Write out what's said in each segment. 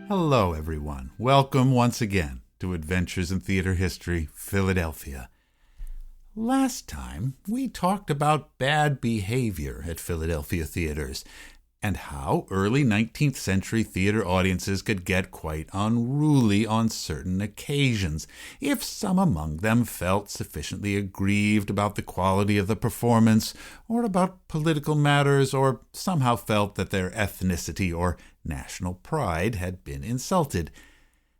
Hello, everyone. Welcome once again to Adventures in Theater History, Philadelphia. Last time, we talked about bad behavior at Philadelphia theaters and how early 19th century theater audiences could get quite unruly on certain occasions if some among them felt sufficiently aggrieved about the quality of the performance or about political matters or somehow felt that their ethnicity or national pride had been insulted.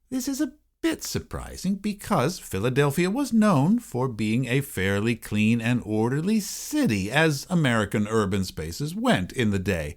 This is a bit surprising because Philadelphia was known for being a fairly clean and orderly city as American urban spaces went in the day.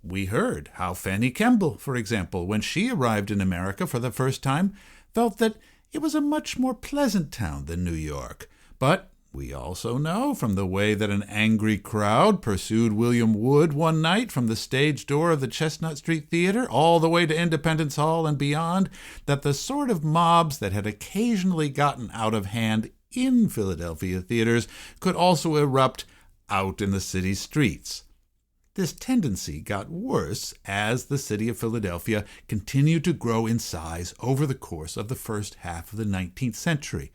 We heard how Fanny Kemble, for example, when she arrived in America for the first time, felt that it was a much more pleasant town than New York. But we also know from the way that an angry crowd pursued William Wood one night from the stage door of the Chestnut Street Theater all the way to Independence Hall and beyond, that the sort of mobs that had occasionally gotten out of hand in Philadelphia theaters could also erupt out in the city streets. This tendency got worse as the city of Philadelphia continued to grow in size over the course of the first half of the 19th century.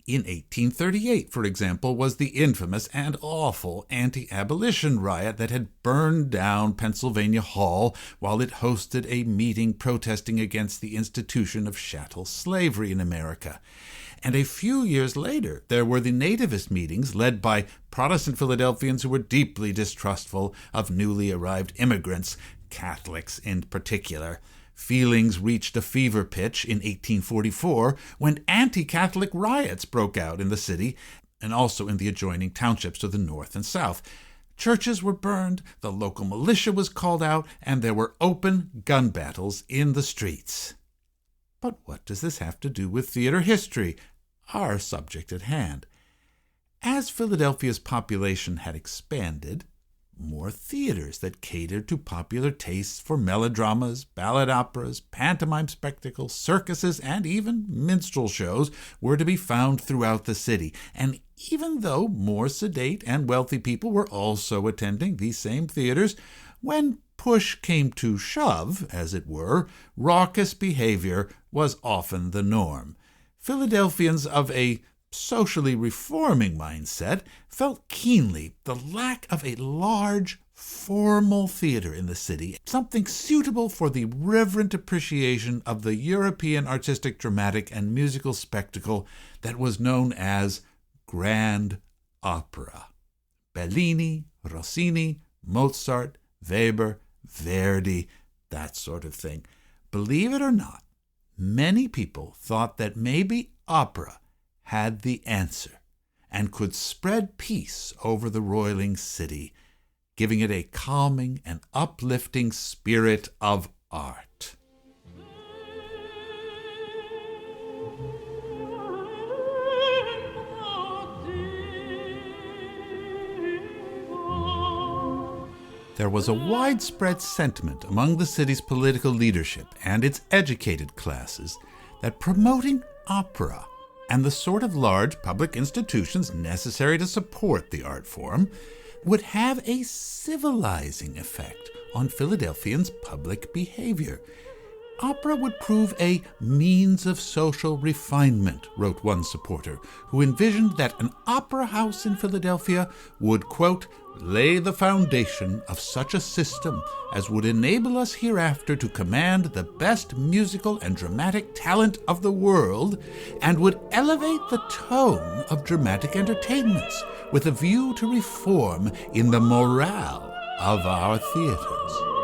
In 1838, for example, was the infamous and awful anti-abolition riot that had burned down Pennsylvania Hall while it hosted a meeting protesting against the institution of chattel slavery in America. And a few years later, there were the nativist meetings led by Protestant Philadelphians who were deeply distrustful of newly arrived immigrants, Catholics in particular. Feelings reached a fever pitch in 1844 when anti-Catholic riots broke out in the city and also in the adjoining townships to the north and south. Churches were burned, the local militia was called out, and there were open gun battles in the streets. But what does this have to do with theater history, our subject at hand? As Philadelphia's population had expanded, more theaters that catered to popular tastes for melodramas, ballad operas, pantomime spectacles, circuses, and even minstrel shows were to be found throughout the city. And even though more sedate and wealthy people were also attending these same theaters, when push came to shove, as it were, raucous behavior was often the norm. Philadelphians of a socially reforming mindset felt keenly the lack of a large, formal theater in the city, something suitable for the reverent appreciation of the European artistic, dramatic, and musical spectacle that was known as grand opera. Bellini, Rossini, Mozart, Weber, Verdi, that sort of thing. Believe it or not, many people thought that maybe opera had the answer and could spread peace over the roiling city, giving it a calming and uplifting spirit of art. There was a widespread sentiment among the city's political leadership and its educated classes that promoting opera and the sort of large public institutions necessary to support the art form would have a civilizing effect on Philadelphians' public behavior. Opera would prove a means of social refinement, wrote one supporter, who envisioned that an opera house in Philadelphia would, quote, lay the foundation of such a system as would enable us hereafter to command the best musical and dramatic talent of the world, and would elevate the tone of dramatic entertainments with a view to reform in the morale of our theaters.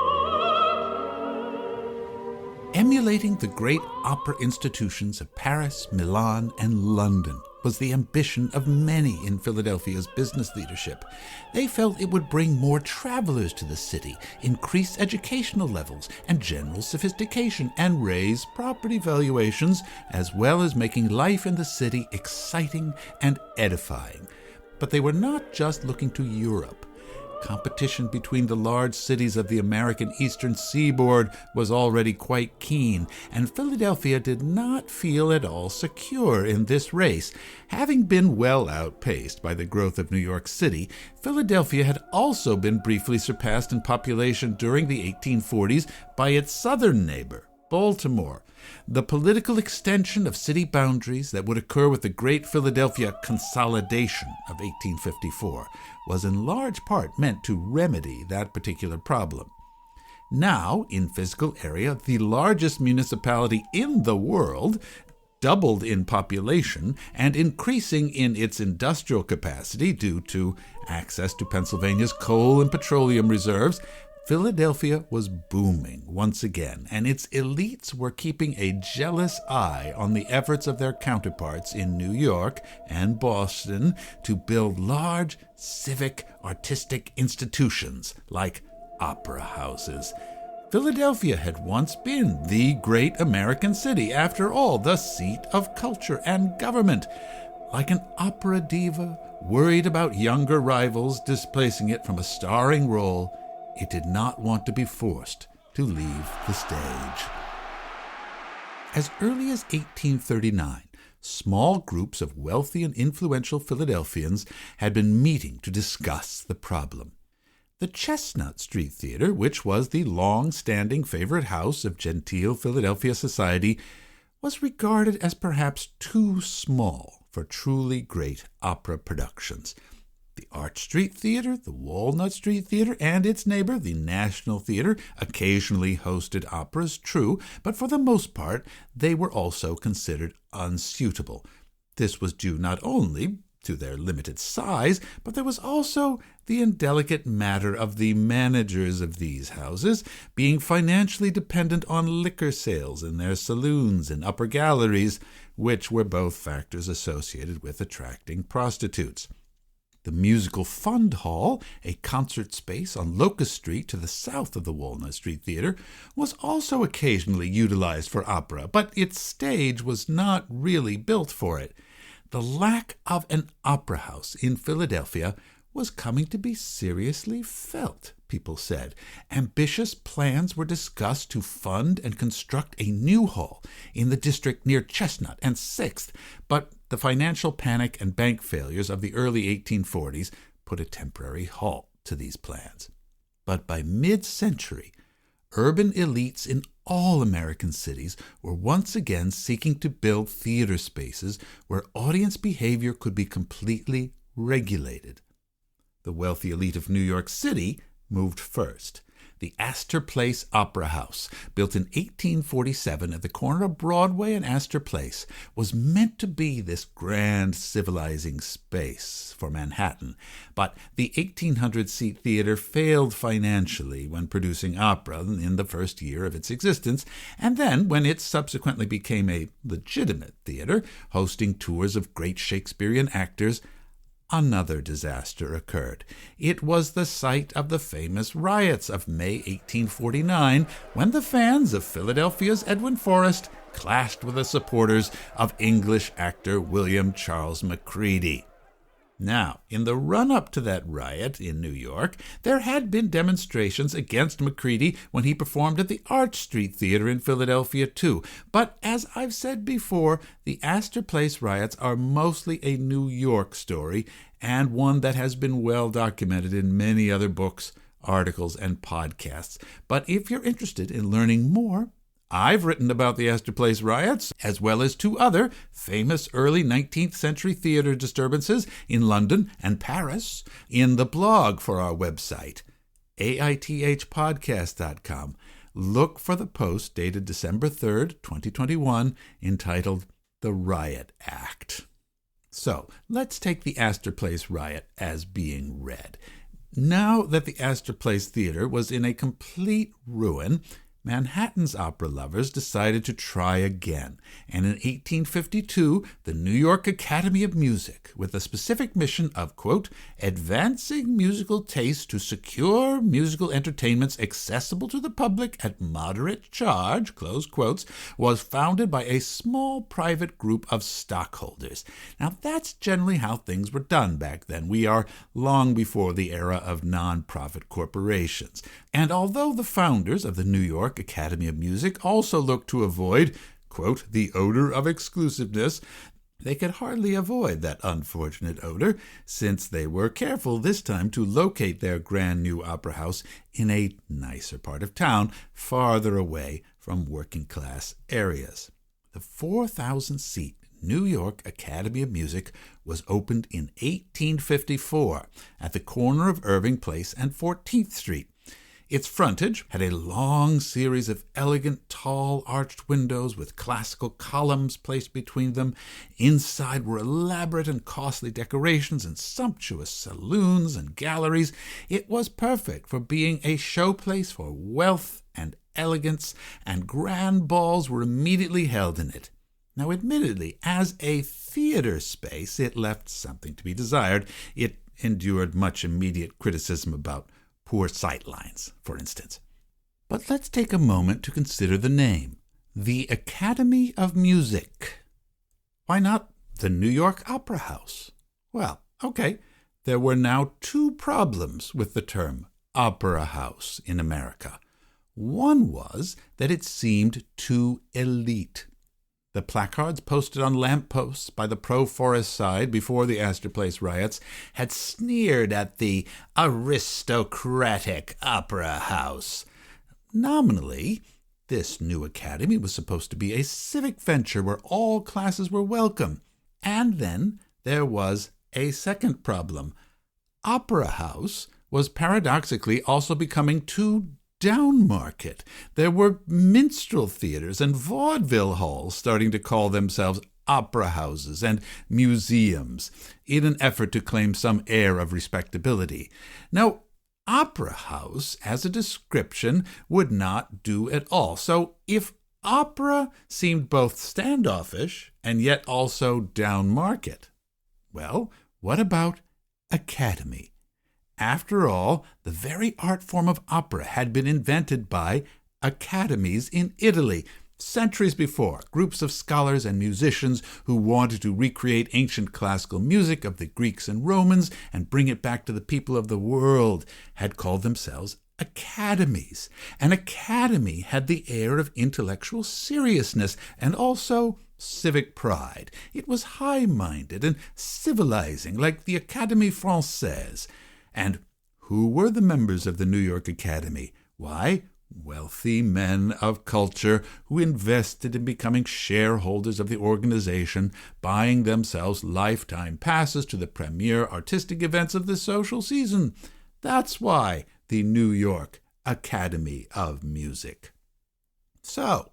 Emulating the great opera institutions of Paris, Milan, and London was the ambition of many in Philadelphia's business leadership. They felt it would bring more travelers to the city, increase educational levels and general sophistication, and raise property valuations, as well as making life in the city exciting and edifying. But they were not just looking to Europe. Competition between the large cities of the American Eastern Seaboard was already quite keen, and Philadelphia did not feel at all secure in this race. Having been well outpaced by the growth of New York City, Philadelphia had also been briefly surpassed in population during the 1840s by its southern neighbor, Baltimore. The political extension of city boundaries that would occur with the Great Philadelphia Consolidation of 1854 was in large part meant to remedy that particular problem. Now, in physical area, the largest municipality in the world, doubled in population and increasing in its industrial capacity due to access to Pennsylvania's coal and petroleum reserves, Philadelphia was booming once again, and its elites were keeping a jealous eye on the efforts of their counterparts in New York and Boston to build large civic artistic institutions like opera houses. Philadelphia had once been the great American city, after all, the seat of culture and government. Like an opera diva worried about younger rivals displacing it from a starring role, it did not want to be forced to leave the stage. As early as 1839, small groups of wealthy and influential Philadelphians had been meeting to discuss the problem. The Chestnut Street Theater, which was the long-standing favorite house of genteel Philadelphia society, was regarded as perhaps too small for truly great opera productions. The Arch Street Theater, the Walnut Street Theater, and its neighbor, the National Theater, occasionally hosted operas, true, but for the most part, they were also considered unsuitable. This was due not only to their limited size, but there was also the indelicate matter of the managers of these houses being financially dependent on liquor sales in their saloons and upper galleries, which were both factors associated with attracting prostitutes. The Musical Fund Hall, a concert space on Locust Street to the south of the Walnut Street Theater, was also occasionally utilized for opera, but its stage was not really built for it. The lack of an opera house in Philadelphia was coming to be seriously felt, people said. Ambitious plans were discussed to fund and construct a new hall in the district near Chestnut and 6th, but the financial panic and bank failures of the early 1840s put a temporary halt to these plans. But by mid-century, urban elites in all American cities were once again seeking to build theater spaces where audience behavior could be completely regulated. The wealthy elite of New York City moved first. The Astor Place Opera House, built in 1847 at the corner of Broadway and Astor Place, was meant to be this grand civilizing space for Manhattan. But the 1,800-seat theater failed financially when producing opera in the first year of its existence, and then when it subsequently became a legitimate theater, hosting tours of great Shakespearean actors, another disaster occurred. It was the site of the famous riots of May 1849, when the fans of Philadelphia's Edwin Forrest clashed with the supporters of English actor William Charles Macready. Now, in the run-up to that riot in New York, there had been demonstrations against Macready when he performed at the Arch Street Theater in Philadelphia, too. But as I've said before, the Astor Place riots are mostly a New York story, and one that has been well documented in many other books, articles, and podcasts. But if you're interested in learning more, I've written about the Astor Place riots, as well as 2 other famous early 19th century theater disturbances in London and Paris, in the blog for our website, aithpodcast.com. Look for the post dated December 3rd, 2021, entitled The Riot Act. So, let's take the Astor Place riot as being read. Now that the Astor Place Theater was in a complete ruin, Manhattan's opera lovers decided to try again, and in 1852, the New York Academy of Music, with the specific mission of, quote, advancing musical taste to secure musical entertainments accessible to the public at moderate charge, close quotes, was founded by a small private group of stockholders. Now, that's generally how things were done back then. We are long before the era of non-profit corporations. And although the founders of the New York Academy of Music also looked to avoid, quote, the odor of exclusiveness, they could hardly avoid that unfortunate odor, since they were careful this time to locate their grand new opera house in a nicer part of town, farther away from working-class areas. The 4,000-seat New York Academy of Music was opened in 1854 at the corner of Irving Place and 14th Street. Its frontage had a long series of elegant, tall, arched windows with classical columns placed between them. Inside were elaborate and costly decorations and sumptuous saloons and galleries. It was perfect for being a showplace for wealth and elegance, and grand balls were immediately held in it. Now, admittedly, as a theater space, it left something to be desired. It endured much immediate criticism about poor sightlines, for instance. But let's take a moment to consider the name, the Academy of Music. Why not the New York Opera House? Well, okay, there were now two problems with the term opera house in America. One was that it seemed too elite. The placards posted on lampposts by the pro-Forest side before the Astor Place riots had sneered at the aristocratic opera house. Nominally, this new academy was supposed to be a civic venture where all classes were welcome. And then there was a second problem. Opera house was paradoxically also becoming too downmarket. There were minstrel theaters and vaudeville halls starting to call themselves opera houses and museums in an effort to claim some air of respectability. Now, opera house as a description would not do at all. So if opera seemed both standoffish and yet also downmarket, well, what about academy? After all, the very art form of opera had been invented by academies in Italy. Centuries before, groups of scholars and musicians who wanted to recreate ancient classical music of the Greeks and Romans and bring it back to the people of the world had called themselves academies. An academy had the air of intellectual seriousness and also civic pride. It was high-minded and civilizing, like the Académie Française. And who were the members of the New York Academy? Why, wealthy men of culture who invested in becoming shareholders of the organization, buying themselves lifetime passes to the premier artistic events of the social season. That's why the New York Academy of Music. So,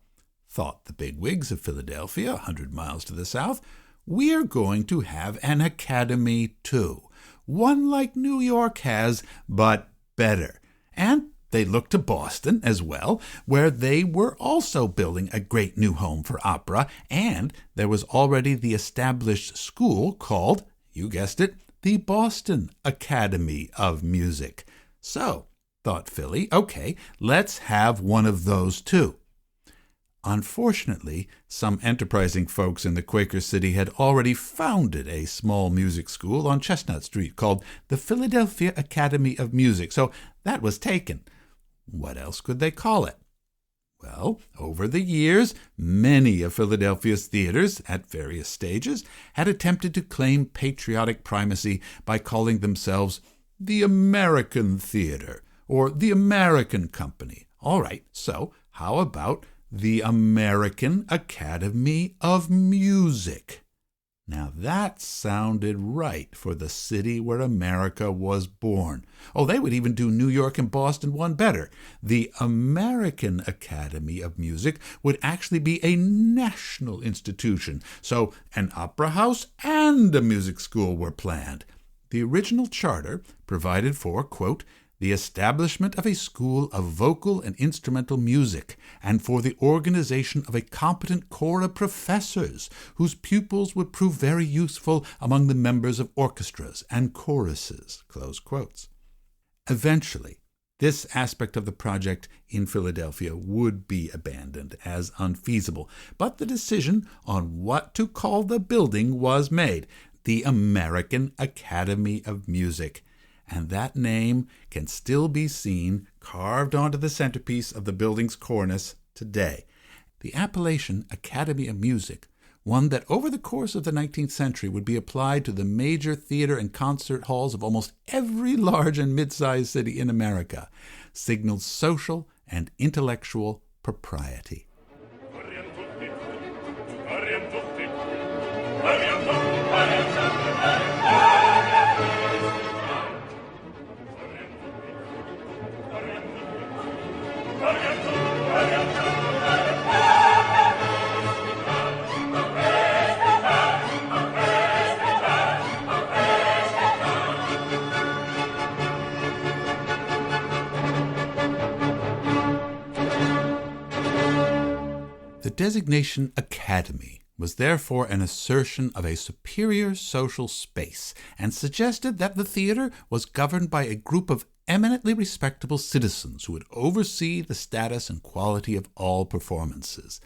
thought the bigwigs of Philadelphia, 100 miles to the south, we're going to have an academy too. One like New York has, but better. And they looked to Boston as well, where they were also building a great new home for opera, and there was already the established school called, you guessed it, the Boston Academy of Music. So, thought Philly, okay, let's have one of those too. Unfortunately, some enterprising folks in the Quaker City had already founded a small music school on Chestnut Street called the Philadelphia Academy of Music, so that was taken. What else could they call it? Well, over the years, many of Philadelphia's theaters, at various stages, had attempted to claim patriotic primacy by calling themselves the American Theater or the American Company. All right, so how about the American Academy of Music? Now that sounded right for the city where America was born. Oh, they would even do New York and Boston one better. The American Academy of Music would actually be a national institution, so an opera house and a music school were planned. The original charter provided for, quote, the establishment of a school of vocal and instrumental music, and for the organization of a competent corps of professors whose pupils would prove very useful among the members of orchestras and choruses." Close quotes. Eventually, this aspect of the project in Philadelphia would be abandoned as unfeasible, but the decision on what to call the building was made: the American Academy of Music. And that name can still be seen carved onto the centerpiece of the building's cornice today. The appellation Academy of Music, one that over the course of the 19th century would be applied to the major theater and concert halls of almost every large and mid-sized city in America, signals social and intellectual propriety. The designation academy was therefore an assertion of a superior social space and suggested that the theater was governed by a group of eminently respectable citizens who would oversee the status and quality of all performances.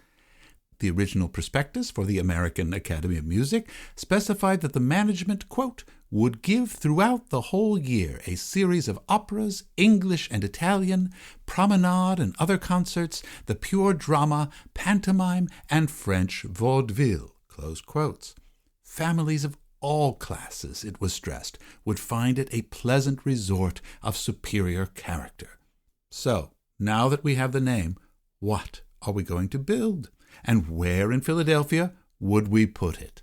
The original prospectus for the American Academy of Music specified that the management, quote, would give throughout the whole year a series of operas, English and Italian, promenade and other concerts, the pure drama, pantomime, and French vaudeville, close quotes. Families of all classes, it was stressed, would find it a pleasant resort of superior character. So, now that we have the name, what are we going to build? And where in Philadelphia would we put it?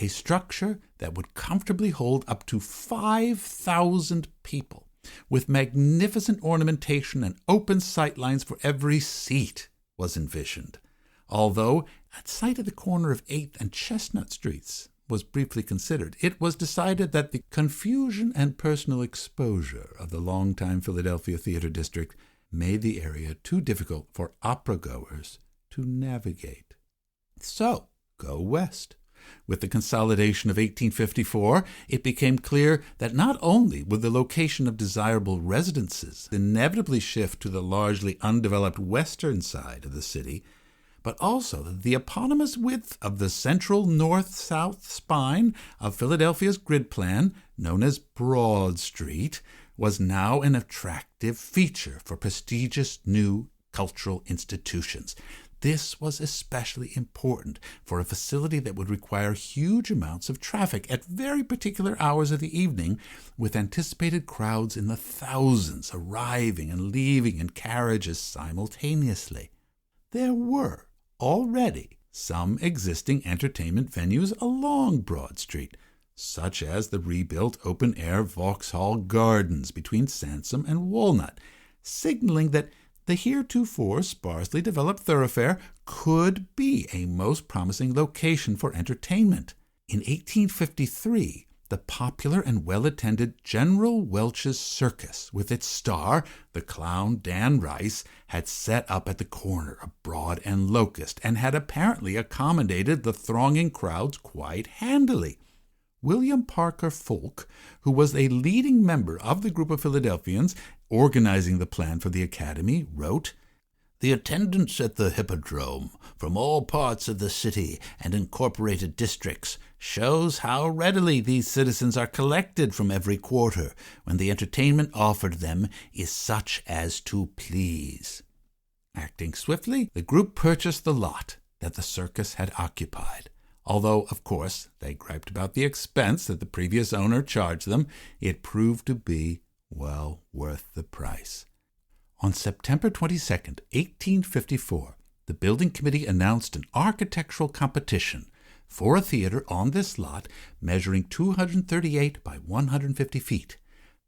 A structure that would comfortably hold up to 5,000 people, with magnificent ornamentation and open sightlines for every seat, was envisioned. Although, at sight of the corner of 8th and Chestnut Streets was briefly considered, it was decided that the confusion and personal exposure of the longtime Philadelphia theater district made the area too difficult for opera-goers to navigate. So, go west. With the consolidation of 1854, it became clear that not only would the location of desirable residences inevitably shift to the largely undeveloped western side of the city, but also that the eponymous width of the central north-south spine of Philadelphia's grid plan, known as Broad Street, was now an attractive feature for prestigious new cultural institutions. This was especially important for a facility that would require huge amounts of traffic at very particular hours of the evening, with anticipated crowds in the thousands arriving and leaving in carriages simultaneously. There were already some existing entertainment venues along Broad Street, such as the rebuilt open-air Vauxhall Gardens between Sansom and Walnut, signaling that the heretofore sparsely developed thoroughfare could be a most promising location for entertainment. In 1853, the popular and well-attended General Welch's Circus, with its star, the clown Dan Rice, had set up at the corner of Broad and Locust and had apparently accommodated the thronging crowds quite handily. William Parker Folk, who was a leading member of the group of Philadelphians organizing the plan for the Academy, wrote, "The attendance at the Hippodrome from all parts of the city and incorporated districts shows how readily these citizens are collected from every quarter when the entertainment offered them is such as to please." Acting swiftly, the group purchased the lot that the circus had occupied. Although, of course, they griped about the expense that the previous owner charged them, it proved to be well worth the price. On September 22, 1854, the building committee announced an architectural competition for a theater on this lot measuring 238 by 150 feet.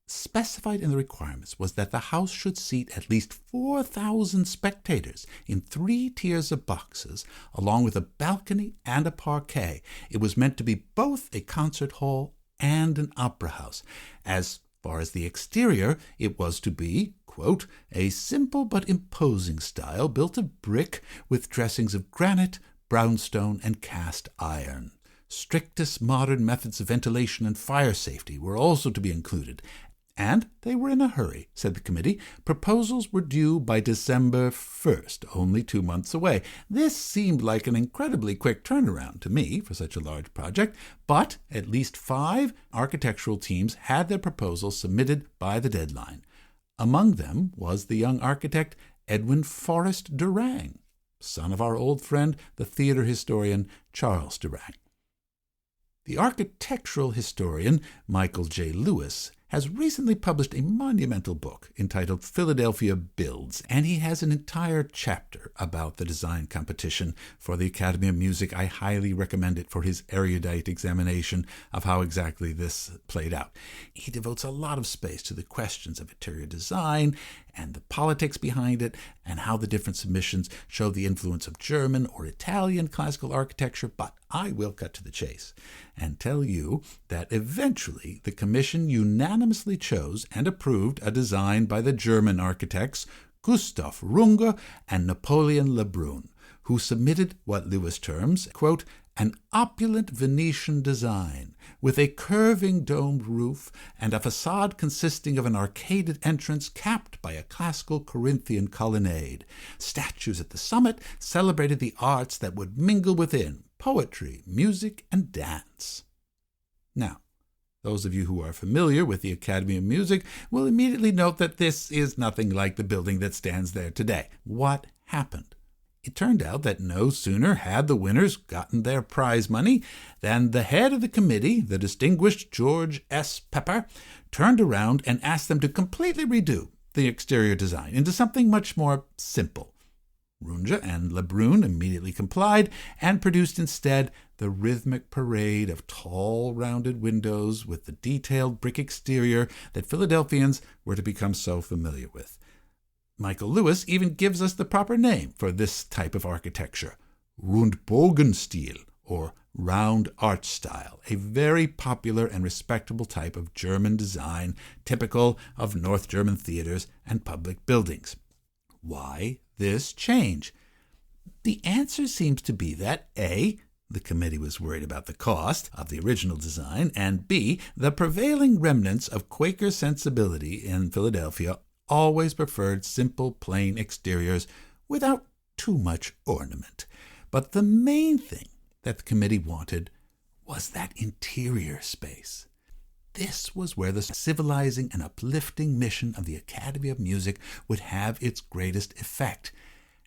Specified in the requirements was that the house should seat at least 4,000 spectators in 3 tiers of boxes, along with a balcony and a parquet. It was meant to be both a concert hall and an opera house, as Far as the exterior, it was to be, quote, a simple but imposing style built of brick with dressings of granite, brownstone, and cast iron. Strictest modern methods of ventilation and fire safety were also to be included, and they were in a hurry, said the committee. Proposals were due by December 1st, only 2 months away. This seemed like an incredibly quick turnaround to me for such a large project, but at least 5 architectural teams had their proposals submitted by the deadline. Among them was the young architect Edwin Forrest Durang, son of our old friend, the theater historian Charles Durang. The architectural historian Michael J. Lewis has recently published a monumental book entitled Philadelphia Builds, and he has an entire chapter about the design competition for the Academy of Music. I highly recommend it for his erudite examination of how exactly this played out. He devotes a lot of space to the questions of interior design and the politics behind it, and how the different submissions show the influence of German or Italian classical architecture, but I will cut to the chase and tell you that eventually the commission unanimously chose and approved a design by the German architects Gustav Runge and Napoleon Lebrun, who submitted what Lewis terms, quote, an opulent Venetian design with a curving domed roof and a facade consisting of an arcaded entrance capped by a classical Corinthian colonnade. Statues at the summit celebrated the arts that would mingle within: poetry, music, and dance. Now, those of you who are familiar with the Academy of Music will immediately note that this is nothing like the building that stands there today. What happened? It turned out that no sooner had the winners gotten their prize money than the head of the committee, the distinguished George S. Pepper, turned around and asked them to completely redo the exterior design into something much more simple. Runge and Lebrun immediately complied and produced instead the rhythmic parade of tall, rounded windows with the detailed brick exterior that Philadelphians were to become so familiar with. Michael Lewis even gives us the proper name for this type of architecture: Rundbogenstil, or round arch style, a very popular and respectable type of German design typical of North German theaters and public buildings. Why this change? The answer seems to be that A, the committee was worried about the cost of the original design, and B, the prevailing remnants of Quaker sensibility in Philadelphia always preferred simple, plain exteriors without too much ornament. But the main thing that the committee wanted was that interior space. This was where the civilizing and uplifting mission of the Academy of Music would have its greatest effect.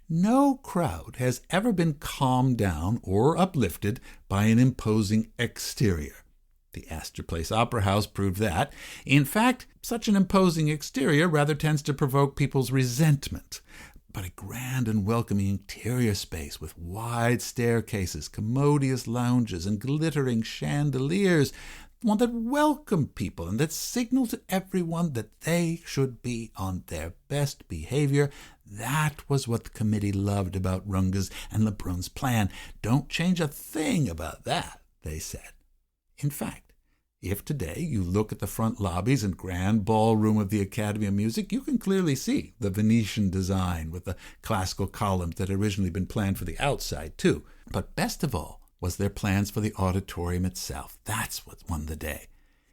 No crowd has ever been calmed down or uplifted by an imposing exterior. The Astor Place Opera House proved that. In fact, such an imposing exterior rather tends to provoke people's resentment. But a grand and welcoming interior space with wide staircases, commodious lounges, and glittering chandeliers, one that welcomed people and that signaled to everyone that they should be on their best behavior. That was what the committee loved about Runge's and Lebrun's plan. Don't change a thing about that, they said. In fact, if today you look at the front lobbies and grand ballroom of the Academy of Music, you can clearly see the Venetian design with the classical columns that had originally been planned for the outside, too. But best of all was their plans for the auditorium itself. That's what won the day.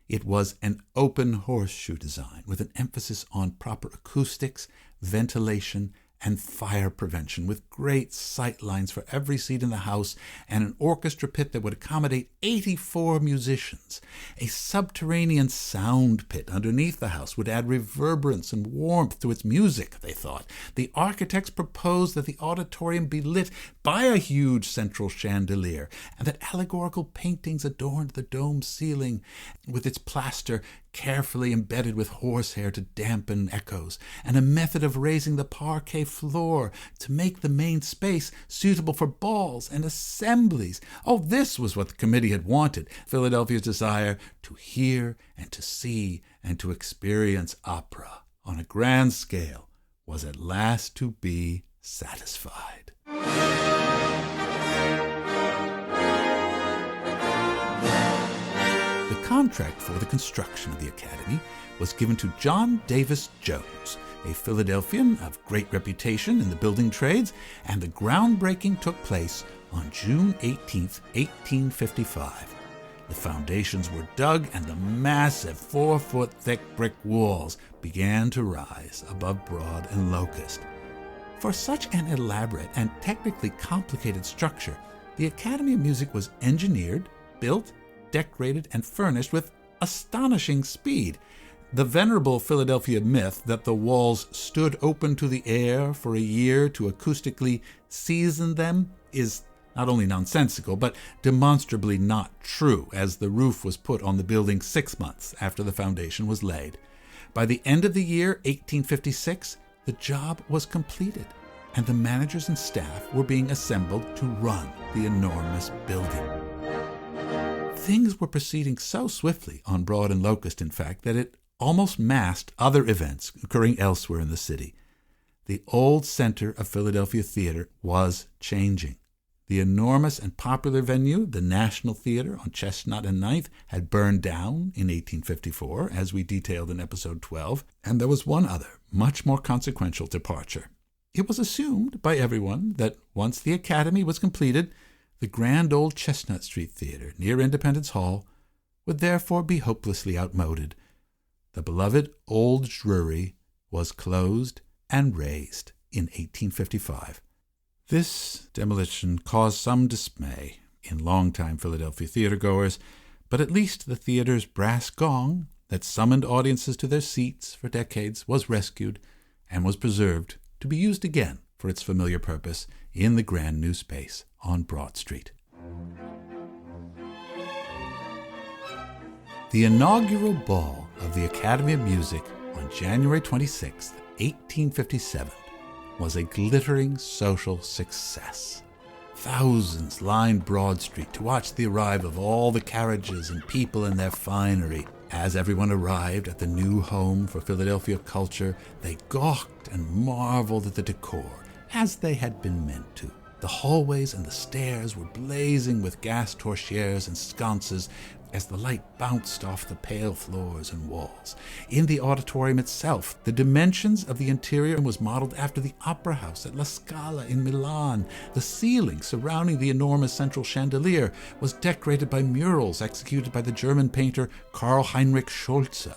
It was an open horseshoe design with an emphasis on proper acoustics, ventilation, and fire prevention, with great sight lines for every seat in the house and an orchestra pit that would accommodate 84 musicians. A subterranean sound pit underneath the house would add reverberance and warmth to its music, they thought. The architects proposed that the auditorium be lit by a huge central chandelier, and that allegorical paintings adorned the dome ceiling with its plaster carefully embedded with horsehair to dampen echoes, and a method of raising the parquet floor to make the main space suitable for balls and assemblies. Oh, this was what the committee had wanted. Philadelphia's desire to hear and to see and to experience opera on a grand scale was at last to be satisfied. The contract for the construction of the Academy was given to John Davis Jones, a Philadelphian of great reputation in the building trades, and the groundbreaking took place on June 18, 1855. The foundations were dug and the massive 4-foot-thick brick walls began to rise above Broad and Locust. For such an elaborate and technically complicated structure, the Academy of Music was engineered, built, decorated, and furnished with astonishing speed. The venerable Philadelphia myth that the walls stood open to the air for a year to acoustically season them is not only nonsensical, but demonstrably not true, as the roof was put on the building 6 months after the foundation was laid. By the end of the year 1856, the job was completed, and the managers and staff were being assembled to run the enormous building. Things were proceeding so swiftly on Broad and Locust, in fact, that it almost masked other events occurring elsewhere in the city. The old center of Philadelphia theater was changing. The enormous and popular venue, the National Theater on Chestnut and Ninth, had burned down in 1854, as we detailed in episode 12, and there was one other, much more consequential departure. It was assumed by everyone that once the Academy was completed, the grand old Chestnut Street Theater near Independence Hall would therefore be hopelessly outmoded. The beloved Old Drury was closed and razed in 1855. This demolition caused some dismay in longtime Philadelphia theatergoers, but at least the theater's brass gong that summoned audiences to their seats for decades was rescued and was preserved to be used again for its familiar purpose in the grand new space on Broad Street. The inaugural ball of the Academy of Music on January 26, 1857, was a glittering social success. Thousands lined Broad Street to watch the arrival of all the carriages and people in their finery. As everyone arrived at the new home for Philadelphia culture, they gawked and marveled at the decor, as they had been meant to. The hallways and the stairs were blazing with gas torchieres and sconces as the light bounced off the pale floors and walls. In the auditorium itself, the dimensions of the interior was modeled after the Opera House at La Scala in Milan. The ceiling surrounding the enormous central chandelier was decorated by murals executed by the German painter Karl Heinrich Schulze.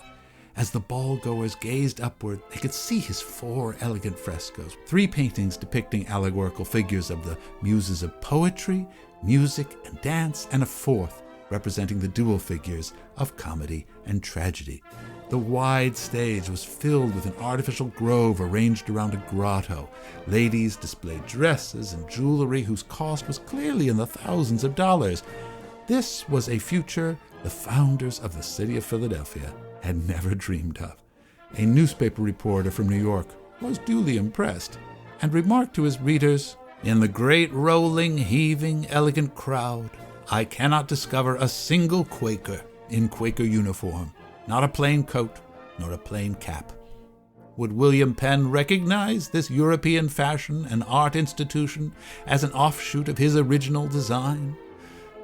As the ball-goers gazed upward, they could see his 4 elegant frescoes, 3 paintings depicting allegorical figures of the muses of poetry, music, and dance, and a 4th representing the dual figures of comedy and tragedy. The wide stage was filled with an artificial grove arranged around a grotto. Ladies displayed dresses and jewelry whose cost was clearly in the thousands of dollars. This was a future the founders of the city of Philadelphia had never dreamed of. A newspaper reporter from New York was duly impressed and remarked to his readers, "In the great rolling, heaving, elegant crowd, I cannot discover a single Quaker in Quaker uniform, not a plain coat, nor a plain cap. Would William Penn recognize this European fashion and art institution as an offshoot of his original design?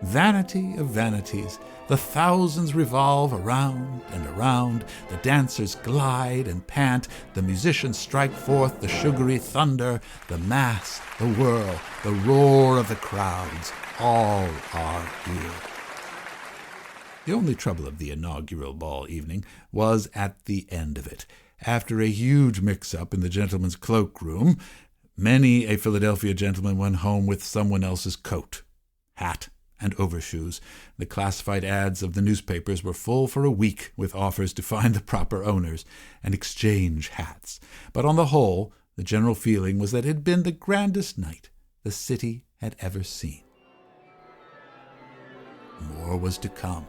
Vanity of vanities, the thousands revolve around and around, the dancers glide and pant, the musicians strike forth the sugary thunder, the mass, the whirl, the roar of the crowds, all are here." The only trouble of the inaugural ball evening was at the end of it. After a huge mix-up in the gentleman's cloakroom, many a Philadelphia gentleman went home with someone else's coat, hat, and overshoes. The classified ads of the newspapers were full for a week with offers to find the proper owners and exchange hats. But on the whole, the general feeling was that it had been the grandest night the city had ever seen. More was to come.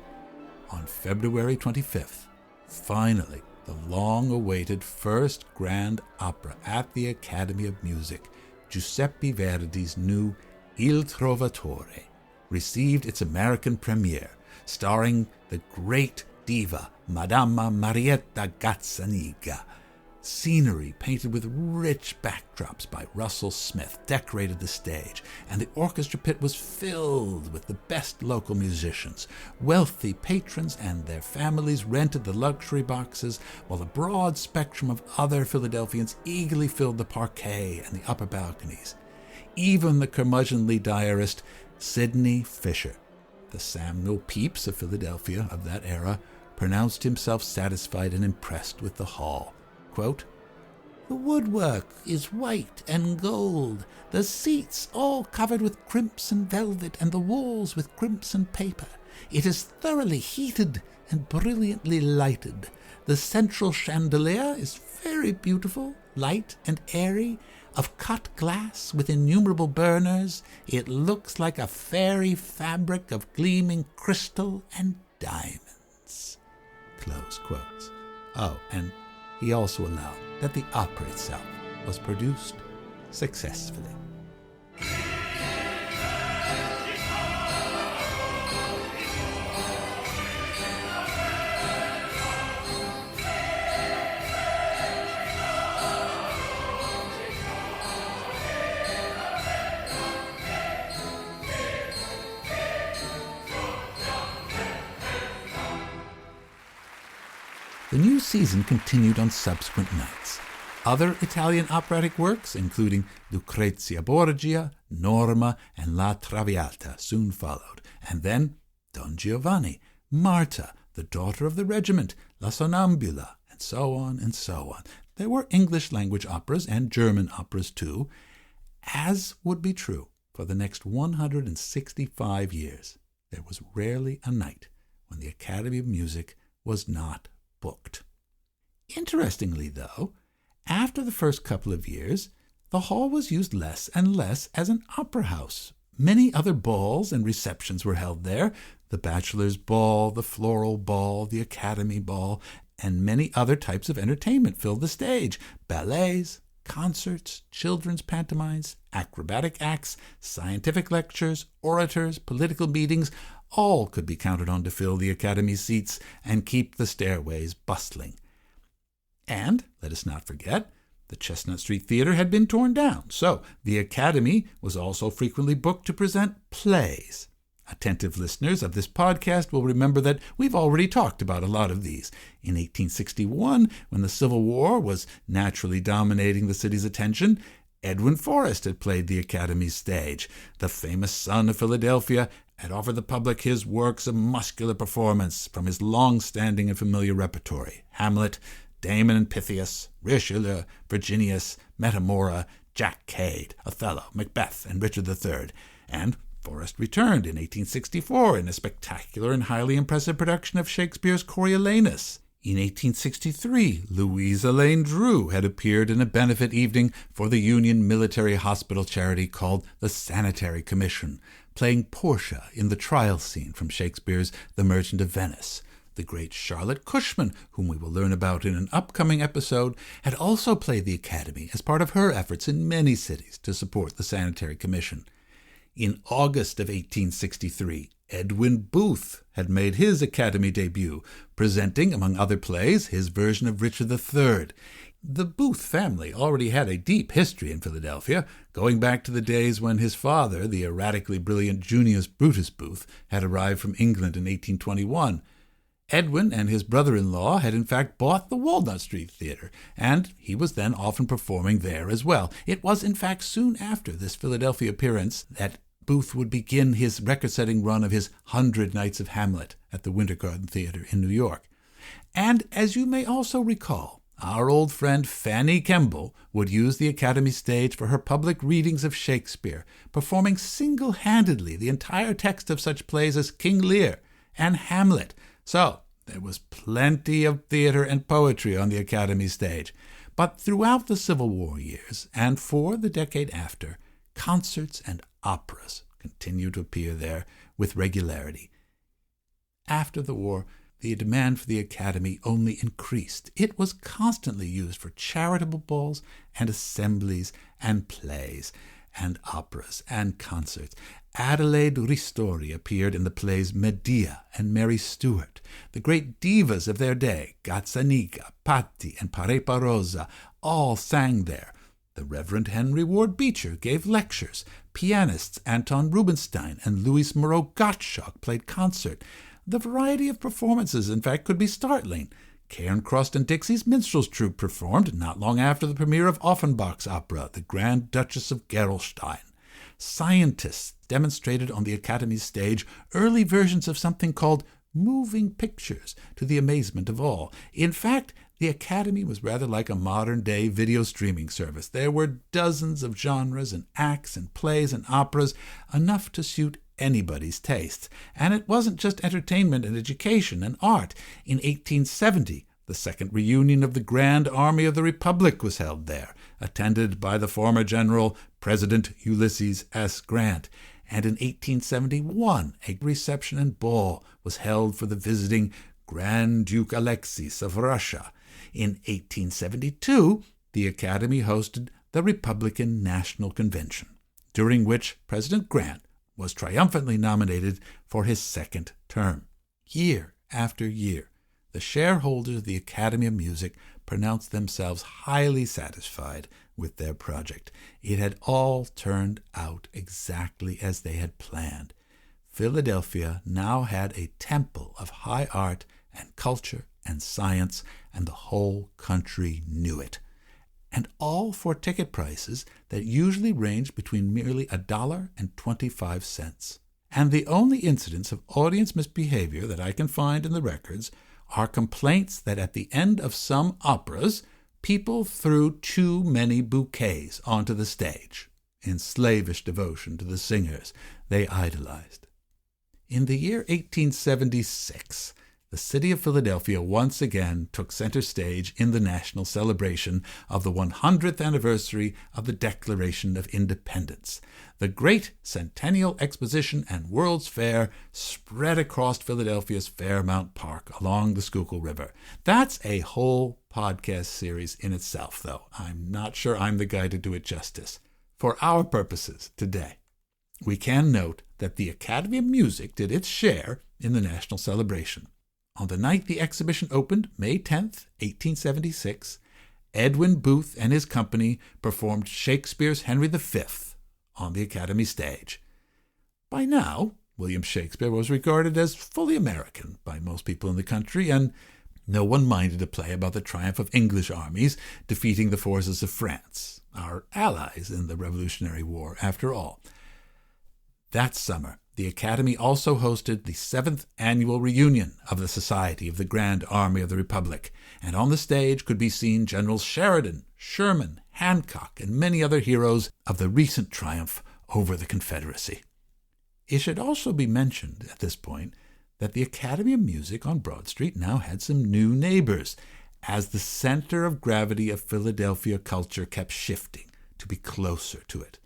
On February 25th, finally, the long-awaited first grand opera at the Academy of Music, Giuseppe Verdi's new Il Trovatore, received its American premiere, starring the great diva Madama Marietta Gazzaniga. Scenery painted with rich backdrops by Russell Smith decorated the stage, and the orchestra pit was filled with the best local musicians. Wealthy patrons and their families rented the luxury boxes, while a broad spectrum of other Philadelphians eagerly filled the parquet and the upper balconies. Even the curmudgeonly diarist Sidney Fisher, the Samuel Pepys of Philadelphia of that era, pronounced himself satisfied and impressed with the hall. Quote, "The woodwork is white and gold, the seats all covered with crimson velvet, and the walls with crimson paper. It is thoroughly heated and brilliantly lighted. The central chandelier is very beautiful, light and airy, of cut glass with innumerable burners. It looks like a fairy fabric of gleaming crystal and diamonds." Close quotes. Oh, and he also allowed that the opera itself was produced successfully. The new season continued on subsequent nights. Other Italian operatic works, including Lucrezia Borgia, Norma, and La Traviata, soon followed, and then Don Giovanni, Marta, the Daughter of the Regiment, La Sonnambula, and so on and so on. There were English-language operas and German operas too, as would be true for the next 165 years. There was rarely a night when the Academy of Music was not booked. Interestingly, though, after the first couple of years, the hall was used less and less as an opera house. Many other balls and receptions were held there: the bachelor's ball, the floral ball, the academy ball, and many other types of entertainment filled the stage: ballets, concerts, children's pantomimes, acrobatic acts, scientific lectures, orators, political meetings. All could be counted on to fill the Academy seats and keep the stairways bustling. And, let us not forget, the Chestnut Street Theater had been torn down, so the Academy was also frequently booked to present plays. Attentive listeners of this podcast will remember that we've already talked about a lot of these. In 1861, when the Civil War was naturally dominating the city's attention, Edwin Forrest had played the Academy's stage. The famous son of Philadelphia had offered the public his works of muscular performance from his long-standing and familiar repertory: Hamlet, Damon and Pythias, Richelieu, Virginius, Metamora, Jack Cade, Othello, Macbeth, and Richard III. And Forrest returned in 1864 in a spectacular and highly impressive production of Shakespeare's Coriolanus. In 1863, Louisa Lane Drew had appeared in a benefit evening for the Union Military Hospital charity called the Sanitary Commission, playing Portia in the trial scene from Shakespeare's The Merchant of Venice. The great Charlotte Cushman, whom we will learn about in an upcoming episode, had also played the Academy as part of her efforts in many cities to support the Sanitary Commission. In August of 1863, Edwin Booth had made his Academy debut, presenting, among other plays, his version of Richard III. The Booth family already had a deep history in Philadelphia, going back to the days when his father, the erratically brilliant Junius Brutus Booth, had arrived from England in 1821. Edwin and his brother-in-law had in fact bought the Walnut Street Theater, and he was then often performing there as well. It was in fact soon after this Philadelphia appearance that Booth would begin his record-setting run of his 100 Nights of Hamlet at the Winter Garden Theater in New York. And as you may also recall, our old friend Fanny Kemble would use the Academy stage for her public readings of Shakespeare, performing single-handedly the entire text of such plays as King Lear and Hamlet. So there was plenty of theater and poetry on the Academy stage. But throughout the Civil War years, and for the decade after, concerts and operas continued to appear there with regularity. After the war, the demand for the Academy only increased. It was constantly used for charitable balls and assemblies and plays. and operas and concerts. Adelaide Ristori appeared in the plays Medea and Mary Stuart. The great divas of their day, Gazzaniga, Patti, and Parepa Rosa, all sang there. The Reverend Henry Ward Beecher gave lectures. Pianists Anton Rubinstein and Louis Moreau Gottschalk played concert. The variety of performances, in fact, could be startling. Cairncross and Dixie's Minstrels Troupe performed not long after the premiere of Offenbach's opera, The Grand Duchess of Gerolstein. Scientists demonstrated on the Academy's stage early versions of something called moving pictures, to the amazement of all. In fact, the Academy was rather like a modern-day video streaming service. There were dozens of genres and acts and plays and operas, enough to suit anybody's tastes. And it wasn't just entertainment and education and art. In 1870, the second reunion of the Grand Army of the Republic was held there, attended by the former general, President Ulysses S. Grant. And in 1871, a reception and ball was held for the visiting Grand Duke Alexis of Russia. In 1872, the Academy hosted the Republican National Convention, during which President Grant was triumphantly nominated for his second term. Year after year, the shareholders of the Academy of Music pronounced themselves highly satisfied with their project. It had all turned out exactly as they had planned. Philadelphia now had a temple of high art and culture and science, and the whole country knew it. And all for ticket prices that usually ranged between merely $1 and 25 cents. And the only incidents of audience misbehavior that I can find in the records are complaints that at the end of some operas, people threw too many bouquets onto the stage, in slavish devotion to the singers they idolized. In the year 1876, the city of Philadelphia once again took center stage in the national celebration of the 100th anniversary of the Declaration of Independence. The great Centennial Exposition and World's Fair spread across Philadelphia's Fairmount Park along the Schuylkill River. That's a whole podcast series in itself, though. I'm not sure I'm the guy to do it justice. For our purposes today, we can note that the Academy of Music did its share in the national celebration. On the night the exhibition opened, May 10th, 1876, Edwin Booth and his company performed Shakespeare's Henry V on the Academy stage. By now, William Shakespeare was regarded as fully American by most people in the country, and no one minded a play about the triumph of English armies defeating the forces of France, our allies in the Revolutionary War, after all. That summer, the Academy also hosted the 7th annual reunion of the Society of the Grand Army of the Republic, and on the stage could be seen Generals Sheridan, Sherman, Hancock, and many other heroes of the recent triumph over the Confederacy. It should also be mentioned at this point that the Academy of Music on Broad Street now had some new neighbors, as the center of gravity of Philadelphia culture kept shifting to be closer to it.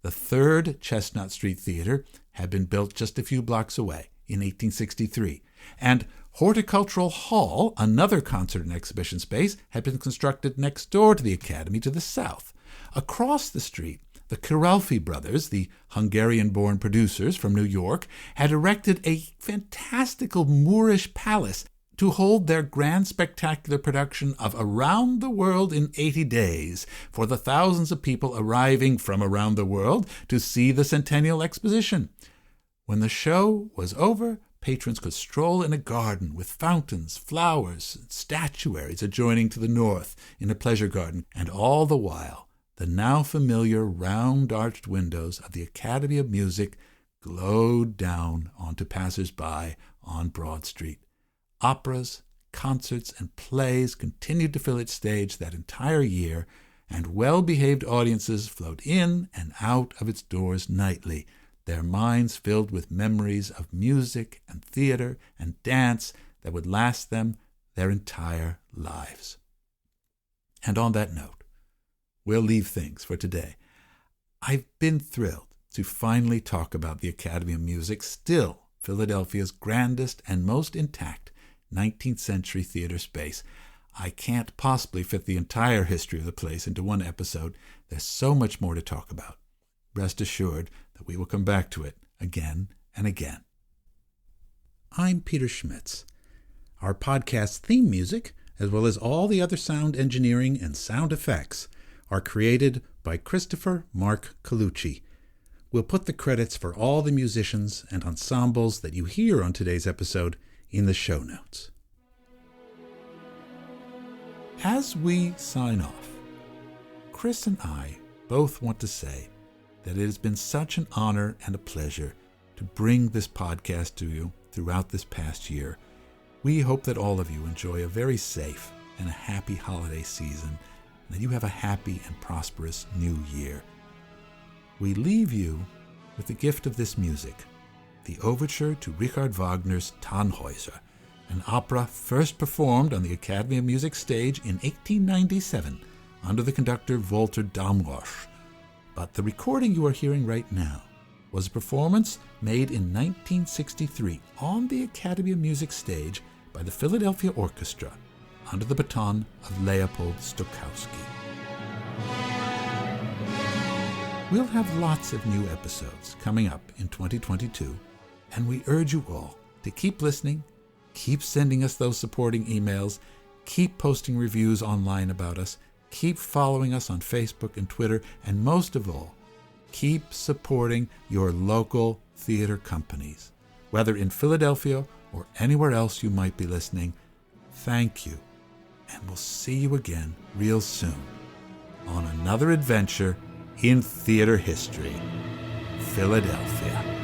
The third Chestnut Street Theater had been built just a few blocks away in 1863, and Horticultural Hall, another concert and exhibition space, had been constructed next door to the Academy to the south. Across the street, the Kiralfy brothers, the Hungarian-born producers from New York, had erected a fantastical Moorish palace to hold their grand spectacular production of Around the World in 80 Days for the thousands of people arriving from around the world to see the Centennial Exposition. When the show was over, patrons could stroll in a garden with fountains, flowers, and statuaries adjoining to the north in a pleasure garden, and all the while the now familiar round-arched windows of the Academy of Music glowed down onto passers-by on Broad Street. Operas, concerts, and plays continued to fill its stage that entire year, and well-behaved audiences flowed in and out of its doors nightly, their minds filled with memories of music and theater and dance that would last them their entire lives. And on that note, we'll leave things for today. I've been thrilled to finally talk about the Academy of Music, still Philadelphia's grandest and most intact 19th century theater space. I can't possibly fit the entire history of the place into one episode. There's so much more to talk about. rest assured that we will come back to it again and again. I'm Peter Schmitz. Our podcast theme music, as well as all the other sound engineering and sound effects, are created by Christopher Mark Colucci. We'll put the credits for all the musicians and ensembles that you hear on today's episode in the show notes. As we sign off, Chris and I both want to say that it has been such an honor and a pleasure to bring this podcast to you throughout this past year. We hope that all of you enjoy a very safe and a happy holiday season, and that you have a happy and prosperous new year. We leave you with the gift of this music, the overture to Richard Wagner's Tannhäuser, an opera first performed on the Academy of Music stage in 1897 under the conductor Walter Damrosch. But the recording you are hearing right now was a performance made in 1963 on the Academy of Music stage by the Philadelphia Orchestra under the baton of Leopold Stokowski. We'll have lots of new episodes coming up in 2022, and we urge you all to keep listening, keep sending us those supporting emails, keep posting reviews online about us, keep following us on Facebook and Twitter, and most of all, keep supporting your local theater companies. Whether in Philadelphia or anywhere else you might be listening, thank you, and we'll see you again real soon on another adventure in theater history, Philadelphia.